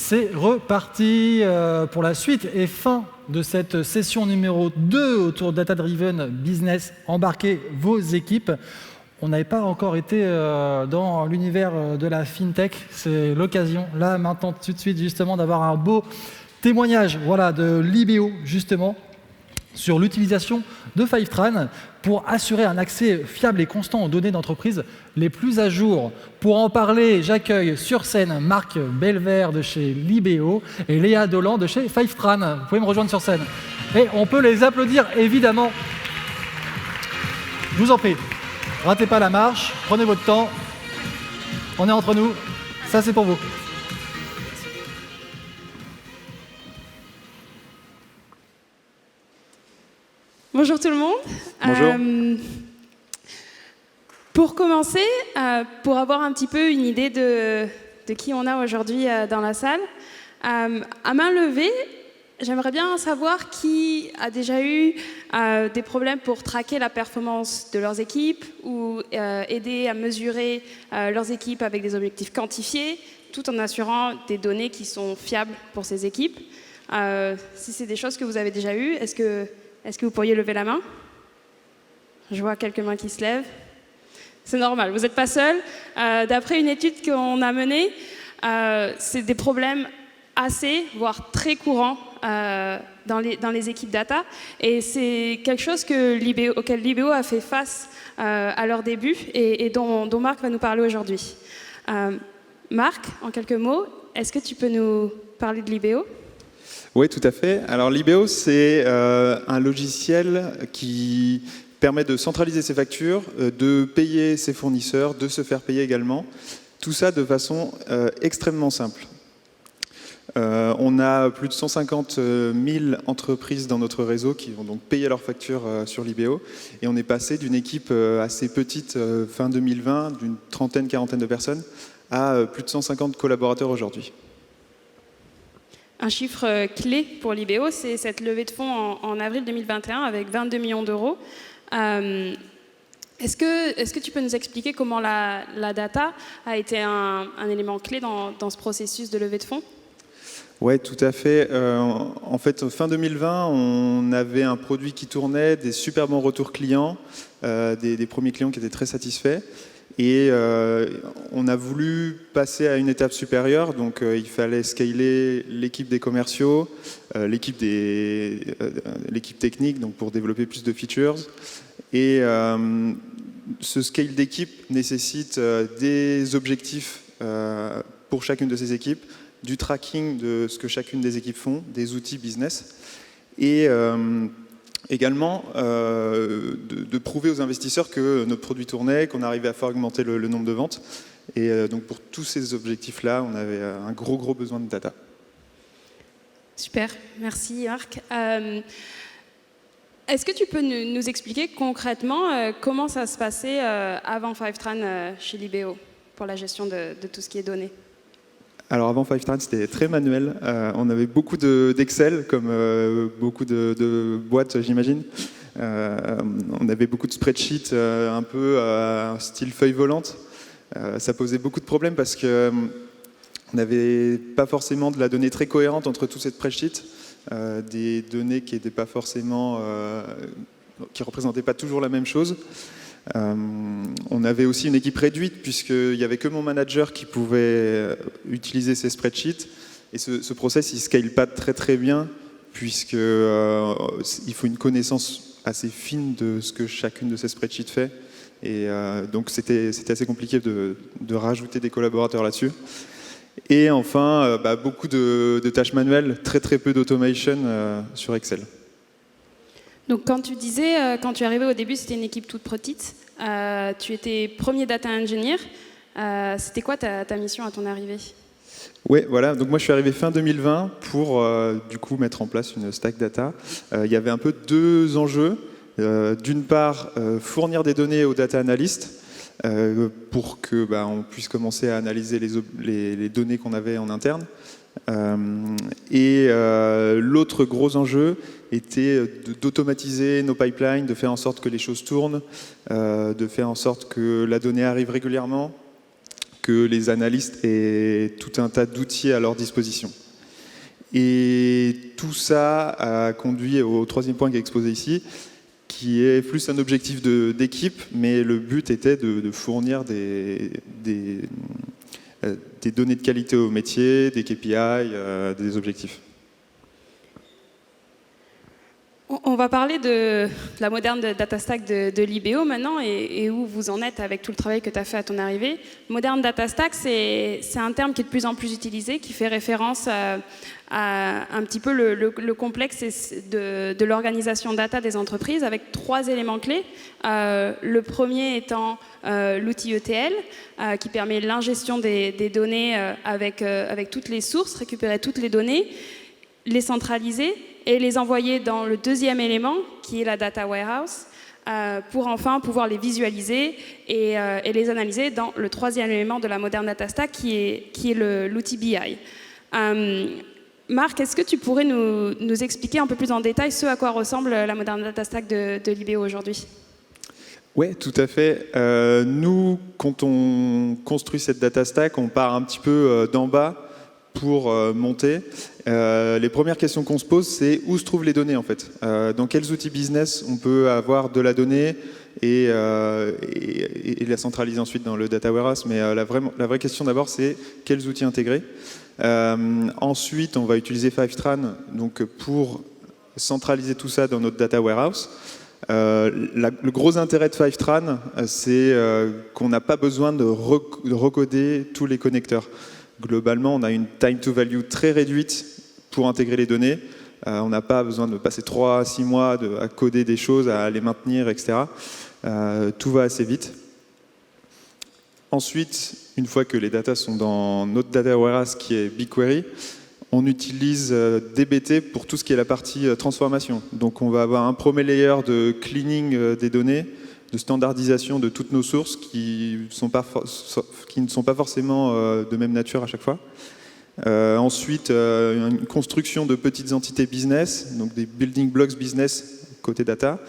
C'est reparti pour la suite et fin de cette session numéro 2 autour Data Driven Business. Embarquez vos équipes. On n'avait pas encore été dans l'univers de la FinTech. C'est l'occasion, là, maintenant, tout de suite, justement, d'avoir un beau témoignage de Libéo, justement, sur l'utilisation de Fivetran pour assurer un accès fiable et constant aux données d'entreprise les plus à jour. Pour en parler, j'accueille sur scène Marc Belver de chez Libéo et Léa Dolan de chez Fivetran. Vous pouvez me rejoindre sur scène. Et on peut les applaudir, évidemment. Je vous en prie, ratez pas la marche, prenez votre temps. On est entre nous, ça c'est pour vous. Bonjour tout le monde. Bonjour. Pour commencer, pour avoir un petit peu une idée de qui on a aujourd'hui dans la salle, à main levée, j'aimerais bien savoir qui a déjà eu des problèmes pour traquer la performance de leurs équipes ou aider à mesurer leurs équipes avec des objectifs quantifiés, tout en assurant des données qui sont fiables pour ces équipes. Si c'est des choses que vous avez déjà eues, est-ce que vous pourriez lever la main? Je vois quelques mains qui se lèvent. C'est normal, vous n'êtes pas seul. D'après une étude qu'on a menée, c'est des problèmes assez, voire très courants dans les équipes data. Et c'est quelque chose auquel Libéo a fait face à leur début et dont Marc va nous parler aujourd'hui. Marc, en quelques mots, est-ce que tu peux nous parler de Libéo ? Oui, tout à fait. Alors Libéo, c'est un logiciel qui permet de centraliser ses factures, de payer ses fournisseurs, de se faire payer également. Tout ça de façon extrêmement simple. On a plus de 150 000 entreprises dans notre réseau qui vont donc payer leurs factures sur Libéo. Et on est passé d'une équipe assez petite fin 2020, d'une trentaine, quarantaine de personnes, à plus de 150 collaborateurs aujourd'hui. Un chiffre clé pour Libéo, c'est cette levée de fonds en avril 2021 avec 22 millions d'euros. Est-ce que tu peux nous expliquer comment la data a été un élément clé dans ce processus de levée de fonds ? Oui, tout à fait. En fait, fin 2020, on avait un produit qui tournait, des super bons retours clients, des premiers clients qui étaient très satisfaits. Et on a voulu passer à une étape supérieure, donc il fallait scaler l'équipe des commerciaux, l'équipe technique, donc pour développer plus de features. Et ce scale d'équipe nécessite des objectifs pour chacune de ces équipes, du tracking de ce que chacune des équipes font, des outils business, et également de prouver aux investisseurs que notre produit tournait, qu'on arrivait à faire augmenter le nombre de ventes. Et donc pour tous ces objectifs-là, on avait un gros besoin de data. Super, merci Marc. Est-ce que tu peux nous expliquer concrètement comment ça se passait avant Fivetran chez Libéo pour la gestion de tout ce qui est données ? Alors avant Fivetran, c'était très manuel. On avait beaucoup d'Excel, comme beaucoup de boîtes, j'imagine. On avait beaucoup de spreadsheets, un peu style feuille volante. Ça posait beaucoup de problèmes parce que on n'avait pas forcément de la donnée très cohérente entre tous ces spreadsheets, des données qui n'étaient pas forcément, qui représentaient pas toujours la même chose. On avait aussi une équipe réduite puisqu'il n'y avait que mon manager qui pouvait utiliser ces spreadsheets et ce process il scale pas très bien puisque il faut une connaissance assez fine de ce que chacune de ces spreadsheets fait et donc c'était assez compliqué de rajouter des collaborateurs là-dessus. Et enfin beaucoup de tâches manuelles, très peu d'automation sur Excel. Donc quand tu disais, quand tu es arrivé au début, c'était une équipe toute petite. Tu étais premier data engineer. C'était quoi ta mission à ton arrivée ? Oui, voilà. Donc moi, je suis arrivé fin 2020 pour du coup mettre en place une stack data. Il y avait un peu deux enjeux. D'une part, fournir des données aux data analystes pour que on puisse commencer à analyser les données qu'on avait en interne. Et l'autre gros enjeu était d'automatiser nos pipelines, de faire en sorte que les choses tournent, de faire en sorte que la donnée arrive régulièrement, que les analystes aient tout un tas d'outils à leur disposition. Et tout ça a conduit au troisième point qui est exposé ici, qui est plus un objectif d'équipe, mais le but était de fournir des données de qualité au métier, des KPI, des objectifs. On va parler de la moderne data stack de Libéo maintenant et où vous en êtes avec tout le travail que tu as fait à ton arrivée. Moderne data stack, c'est un terme qui est de plus en plus utilisé, qui fait référence à un petit peu le complexe de l'organisation data des entreprises avec 3 éléments clés. Le premier étant l'outil ETL qui permet l'ingestion des données avec toutes les sources, récupérer toutes les données, les centraliser et les envoyer dans le deuxième élément, qui est la data warehouse, pour enfin pouvoir les visualiser et les analyser dans le troisième élément de la moderne data stack, qui est l'outil BI. Marc, est-ce que tu pourrais nous expliquer un peu plus en détail ce à quoi ressemble la moderne data stack de Libéo aujourd'hui ? Oui, tout à fait. Nous, quand on construit cette data stack, on part un petit peu d'en bas pour monter. Les premières questions qu'on se pose, c'est où se trouvent les données en fait. Dans quels outils business on peut avoir de la donnée et la centraliser ensuite dans le data warehouse. Mais la vraie question d'abord, c'est quels outils intégrer. Ensuite, on va utiliser Fivetran donc, pour centraliser tout ça dans notre data warehouse. Le gros intérêt de Fivetran, c'est qu'on n'a pas besoin de recoder tous les connecteurs. Globalement, on a une time to value très réduite pour intégrer les données. On n'a pas besoin de passer 3 à 6 mois à coder des choses, à les maintenir, etc. Tout va assez vite. Ensuite, une fois que les datas sont dans notre data warehouse qui est BigQuery, on utilise DBT pour tout ce qui est la partie transformation. Donc on va avoir un premier layer de cleaning des données, de standardisation de toutes nos sources qui ne sont pas forcément de même nature à chaque fois. Ensuite, une construction de petites entités business, donc des building blocks business côté data.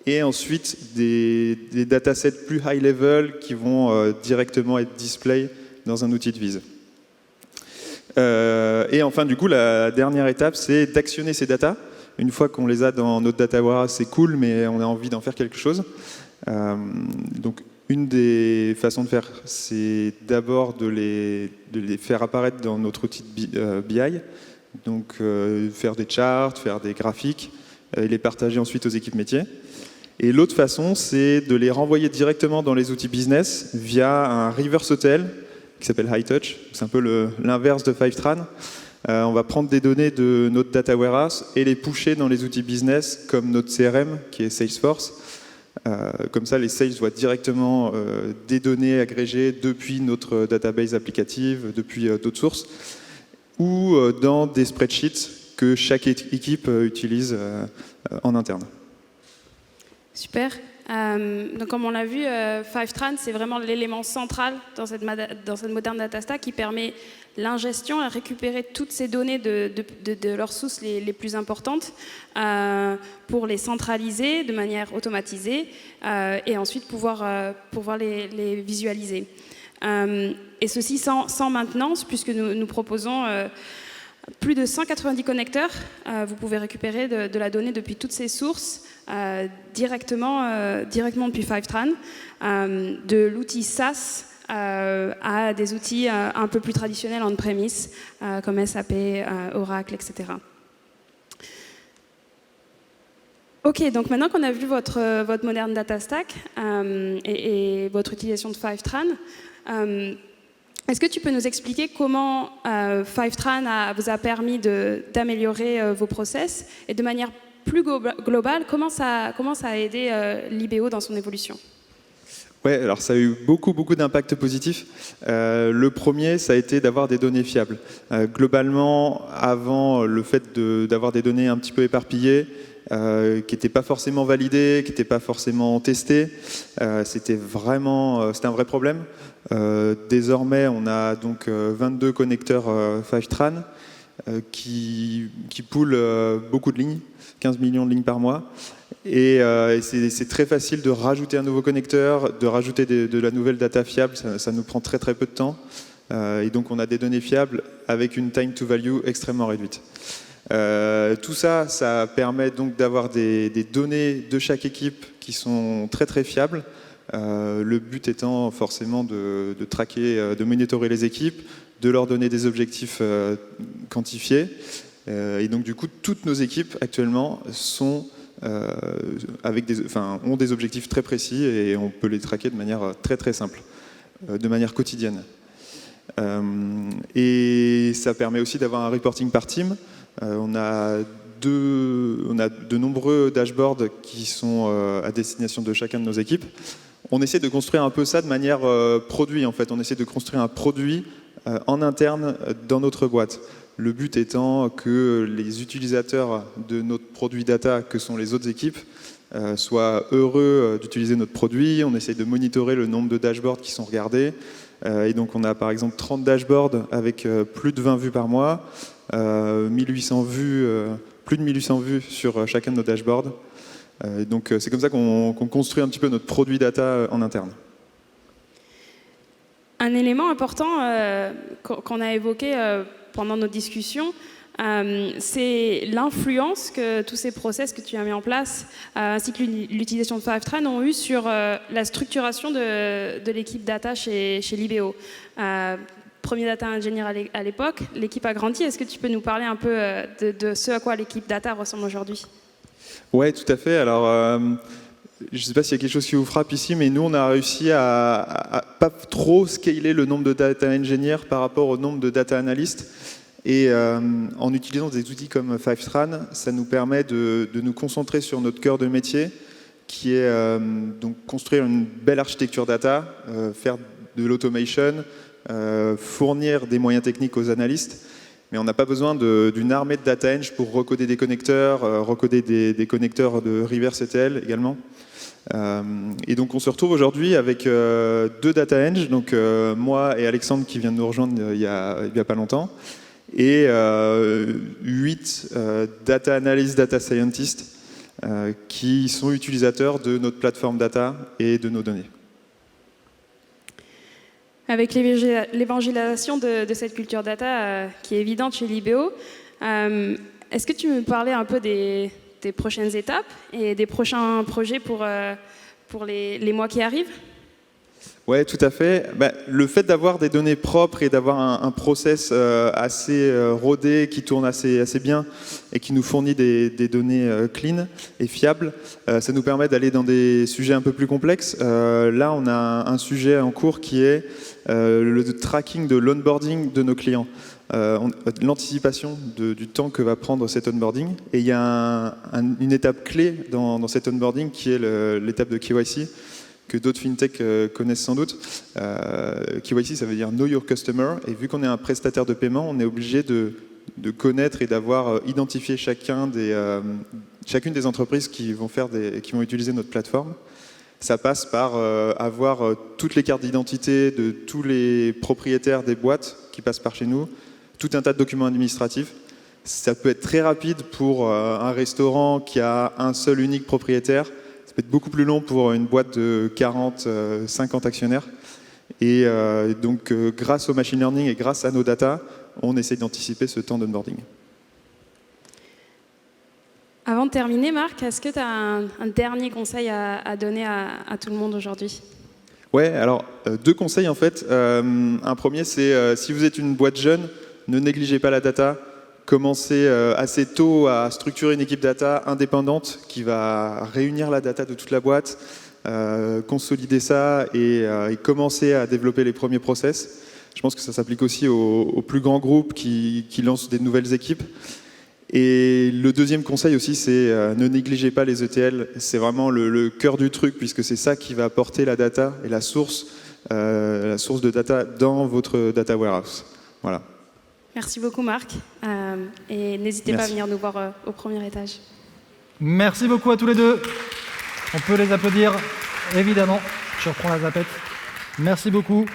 Et ensuite, des datasets plus high level qui vont directement être display dans un outil de vise. Et enfin, du coup, la dernière étape, c'est d'actionner ces datas. Une fois qu'on les a dans notre data warehouse, c'est cool, mais on a envie d'en faire quelque chose. Donc, une des façons de faire, c'est d'abord de les faire apparaître dans notre outil de BI. Donc, faire des charts, faire des graphiques, et les partager ensuite aux équipes métiers. Et l'autre façon, c'est de les renvoyer directement dans les outils business via un reverse ETL qui s'appelle HighTouch. C'est un peu l'inverse de Fivetran. On va prendre des données de notre data warehouse et les pusher dans les outils business comme notre CRM qui est Salesforce. Comme ça, les sales voient directement des données agrégées depuis notre database applicative, depuis d'autres sources, ou dans des spreadsheets que chaque équipe utilise en interne. Super. Donc comme on l'a vu, Fivetran, c'est vraiment l'élément central dans cette moderne data stack qui permet l'ingestion et récupérer toutes ces données de leurs sources les plus importantes pour les centraliser de manière automatisée et ensuite pouvoir les visualiser. Et ceci sans maintenance, puisque nous proposons plus de 190 connecteurs. Vous pouvez récupérer de la donnée depuis toutes ces sources directement depuis Fivetran, de l'outil SaaS à des outils un peu plus traditionnels on-premise, comme SAP, Oracle, etc. Ok, donc maintenant qu'on a vu votre moderne data stack et votre utilisation de Fivetran, est-ce que tu peux nous expliquer comment Fivetran vous a permis d'améliorer vos process et de manière plus globale, comment ça a aidé Libéo dans son évolution? Ouais, alors ça a eu beaucoup d'impacts positifs. Le premier, ça a été d'avoir des données fiables. Globalement, avant, le fait d'avoir des données un petit peu éparpillées, qui n'étaient pas forcément validées, qui n'étaient pas forcément testées, c'était un vrai problème. Désormais, on a donc 22 connecteurs Fivetran qui poolent beaucoup de lignes, 15 millions de lignes par mois. Et c'est très facile de rajouter un nouveau connecteur, de rajouter de la nouvelle data fiable, ça nous prend très très peu de temps. Et donc on a des données fiables avec une time to value extrêmement réduite. Tout ça, ça permet donc d'avoir des données de chaque équipe qui sont très très fiables. Le but étant forcément de traquer, de monitorer les équipes, de leur donner des objectifs quantifiés. Et donc du coup, toutes nos équipes actuellement sont ont des objectifs très précis et on peut les traquer de manière très très simple, de manière quotidienne. Et ça permet aussi d'avoir un reporting par team. On a de nombreux dashboards qui sont à destination de chacun de nos équipes. On essaie de construire un peu ça de manière produit en fait. On essaie de construire un produit en interne dans notre boîte. Le but étant que les utilisateurs de notre produit data, que sont les autres équipes, soient heureux d'utiliser notre produit. On essaie de monitorer le nombre de dashboards qui sont regardés. Et donc on a par exemple 30 dashboards avec plus de 20 vues par mois, 1800 vues, plus de 1800 vues sur chacun de nos dashboards. Donc c'est comme ça qu'on construit un petit peu notre produit data en interne. Un élément important qu'on a évoqué pendant nos discussions, c'est l'influence que tous ces process que tu as mis en place, ainsi que l'utilisation de Fivetran ont eu sur la structuration de l'équipe data chez Libéo. Premier data engineer à l'époque, l'équipe a grandi. Est-ce que tu peux nous parler un peu de ce à quoi l'équipe data ressemble aujourd'hui? Ouais, tout à fait. Alors, je ne sais pas s'il y a quelque chose qui vous frappe ici, mais nous, on a réussi à pas trop scaler le nombre de data engineers par rapport au nombre de data analystes. Et en utilisant des outils comme Fivetran, ça nous permet de nous concentrer sur notre cœur de métier, qui est donc construire une belle architecture data, faire de l'automation, fournir des moyens techniques aux analystes. Mais on n'a pas besoin d'une armée de data eng pour recoder des connecteurs, recoder des connecteurs de reverse ETL également. Et donc on se retrouve aujourd'hui avec 2 data eng, donc moi et Alexandre qui vient de nous rejoindre il y a pas longtemps, et 8 data analysts, data scientists qui sont utilisateurs de notre plateforme data et de nos données. Avec l'évangélisation de cette culture data qui est évidente chez Libéo, est-ce que tu me parlais un peu des prochaines étapes et des prochains projets pour les mois qui arrivent? Oui, tout à fait. Le fait d'avoir des données propres et d'avoir un process assez rodé, qui tourne assez bien et qui nous fournit des données clean et fiables, ça nous permet d'aller dans des sujets un peu plus complexes. Là, on a un sujet en cours qui est le tracking de l'onboarding de nos clients. L'anticipation du temps que va prendre cet onboarding. Et il y a une étape clé dans cet onboarding qui est l'étape de KYC, que d'autres fintech connaissent sans doute. KYC, ça veut dire Know Your Customer. Et vu qu'on est un prestataire de paiement, on est obligé de connaître et d'avoir identifié chacune des entreprises qui vont utiliser notre plateforme. Ça passe par avoir toutes les cartes d'identité de tous les propriétaires des boîtes qui passent par chez nous, tout un tas de documents administratifs. Ça peut être très rapide pour un restaurant qui a un seul unique propriétaire. Ça peut être beaucoup plus long pour une boîte de 40, 50 actionnaires. Et donc, grâce au machine learning et grâce à nos data, on essaie d'anticiper ce temps d'onboarding. Avant de terminer, Marc, est-ce que tu as un dernier conseil à donner à tout le monde aujourd'hui? Ouais, alors 2 conseils en fait. Un premier, c'est si vous êtes une boîte jeune, ne négligez pas la data. Commencez assez tôt à structurer une équipe data indépendante qui va réunir la data de toute la boîte, consolider ça et commencer à développer les premiers process. Je pense que ça s'applique aussi aux plus grands groupes qui lancent des nouvelles équipes. Et le deuxième conseil aussi, c'est ne négligez pas les ETL. C'est vraiment le cœur du truc, puisque c'est ça qui va apporter la data et la source de data dans votre data warehouse. Voilà. Merci beaucoup, Marc. Et n'hésitez pas à venir nous voir au premier étage. Merci beaucoup à tous les deux. On peut les applaudir, évidemment. Je reprends la zapette. Merci beaucoup.